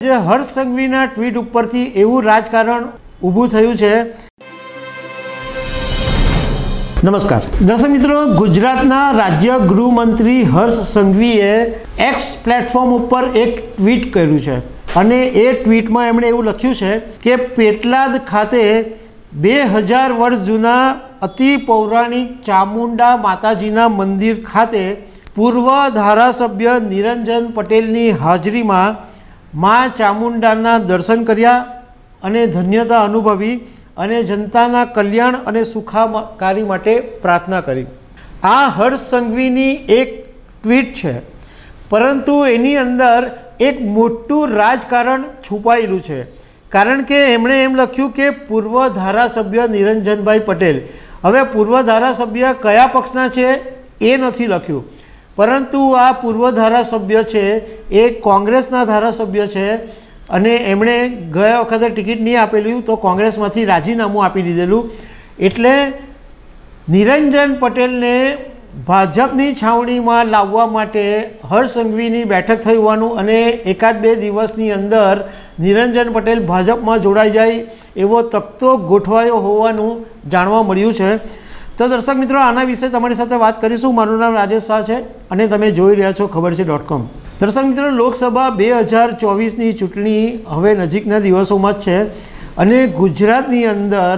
જે હર્ષ સંઘવીના ટ્વીટ ઉપરથી એવું રાજકારણ ઊભું થયું છે। નમસ્કાર દર્શક મિત્રો, ગુજરાતના રાજ્ય ગૃહમંત્રી હર્ષ સંઘવીએ એક્સ પ્લેટફોર્મ ઉપર એક ટ્વીટ કર્યું છે અને એ ટ્વીટમાં એમણે એવું લખ્યું છે કે પેટલાદ ખાતે 2000 વર્ષ જૂના અતિ પૌરાણિક ચામુંડા માતાજીના મંદિર ખાતે પૂર્વ ધારાસભ્ય નિરંજન પટેલની હાજરીમાં મા ચામુંડાના દર્શન કર્યા અને ધન્યતા અનુભવી અને જનતાના કલ્યાણ અને સુખાકારી માટે પ્રાર્થના કરી। આ હર્ષ સંઘવીની એક ટ્વીટ છે, પરંતુ એની અંદર એક મોટું રાજકારણ છુપાયેલું છે। કારણ કે એમણે એમ લખ્યું કે પૂર્વ ધારાસભ્ય નિરંજનભાઈ પટેલ, હવે પૂર્વ ધારાસભ્ય કયા પક્ષના છે એ નથી લખ્યું, પરંતુ આ પૂર્વ ધારાસભ્ય છે એ કોંગ્રેસના ધારાસભ્ય છે અને એમણે ગયા વખતે ટિકિટ નહીં આપેલું તો કોંગ્રેસમાંથી રાજીનામું આપી દીધેલું। એટલે નિરંજન પટેલને ભાજપની છાવણીમાં લાવવા માટે હર્ષ સંઘવીની બેઠક થઈ હોવાનું અને એકાદ બે દિવસની અંદર નિરંજન પટેલ ભાજપમાં જોડાઈ જાય એવો તકતો ગોઠવાયો હોવાનું જાણવા મળ્યું છે। તો દર્શક મિત્રો, આના વિશે તમારી સાથે વાત કરીશું। મારું નામ રાજેશ શાહ છે અને તમે જોઈ રહ્યા છો ખબર છે.com। દર્શક મિત્રો, લોકસભા 2024ની ચૂંટણી હવે નજીકના દિવસોમાં જ છે અને ગુજરાતની અંદર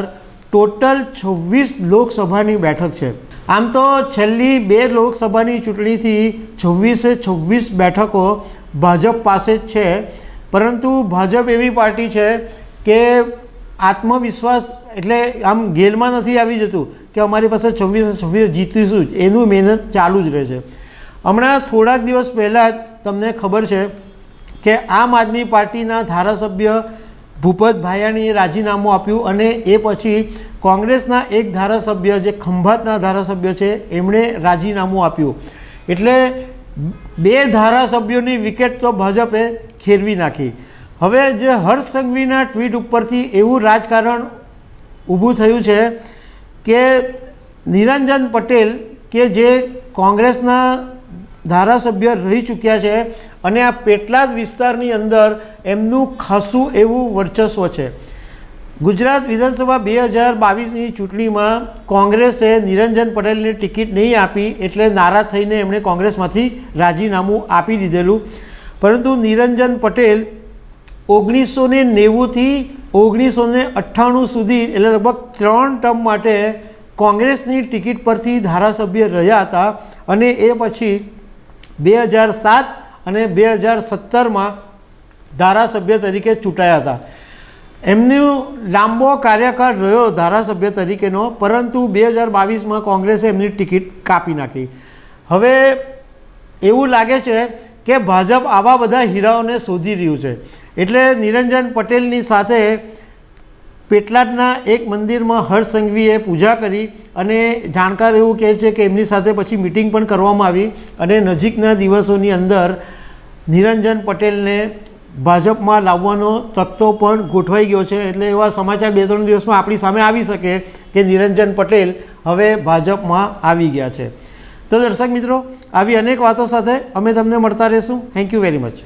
ટોટલ 26 લોકસભાની બેઠક છે। આમ તો છેલ્લી 2 લોકસભાની ચૂંટણીથી 26 બેઠકો ભાજપ પાસે જ છે, પરંતુ ભાજપ એવી પાર્ટી છે કે આત્મવિશ્વાસ એટલે આમ ગેલમાં નથી આવી જતું કે અમારી પાસે 26 જીતીશું જ, એનું મહેનત ચાલુ જ રહે છે। હમણાં થોડાક દિવસ પહેલાં જ તમને ખબર છે કે આમ આદમી પાર્ટીના ધારાસભ્ય ભૂપત ભાયાણીએ રાજીનામું આપ્યું અને એ પછી કોંગ્રેસના એક ધારાસભ્ય જે ખંભાતના ધારાસભ્ય છે એમણે રાજીનામું આપ્યું। એટલે 2 ધારાસભ્યોની વિકેટ તો ભાજપે ખેરવી નાખી। હવે જે હર્ષ સંઘવીના ટ્વીટ ઉપરથી એવું રાજકારણ ઊભું થયું છે કે નિરંજન પટેલ કે જે કોંગ્રેસના ધારાસભ્ય રહી ચૂક્યા છે અને આ પેટલાદ વિસ્તારની અંદર એમનું ખાસું એવું વર્ચસ્વ છે। ગુજરાત વિધાનસભા 2022ની ચૂંટણીમાં કોંગ્રેસે નિરંજન પટેલને ટિકિટ નહીં આપી એટલે નારાજ થઈને એમણે કોંગ્રેસમાંથી રાજીનામું આપી દીધેલું, પરંતુ નિરંજન પટેલ 1990થી 1998 સુધી એટલે લગભગ 3 ટર્મ માટે કોંગ્રેસની ટિકિટ પરથી ધારાસભ્ય રહ્યા હતા અને એ પછી 2007 અને 2017માં ધારાસભ્ય તરીકે ચૂંટાયા હતા। એમનો લાંબો કાર્યકાળ રહ્યો ધારાસભ્ય તરીકેનો, પરંતુ 2022માં કોંગ્રેસે એમની ટિકિટ કાપી નાખી। હવે એવું લાગે છે કે ભાજપ આવા બધા હીરાઓને શોધી રહ્યું છે, એટલે નિરંજન પટેલની સાથે પેટલાદના એક મંદિરમાં હર્ષ સંઘવીએ પૂજા કરી અને જાણકાર એવું કહે છે કે એમની સાથે પછી મિટિંગ પણ કરવામાં આવી અને નજીકના દિવસોની અંદર નિરંજન પટેલને ભાજપમાં લાવવાનો તકતો પણ ગોઠવાઈ ગયો છે। એટલે એવા સમાચાર 2-3 દિવસમાં આપણી સામે આવી શકે કે નિરંજન પટેલ હવે ભાજપમાં આવી ગયા છે। તો દર્શક મિત્રો, આવી અનેક વાતો સાથે અમે તમને મળતા રહીશું। Thank you very much.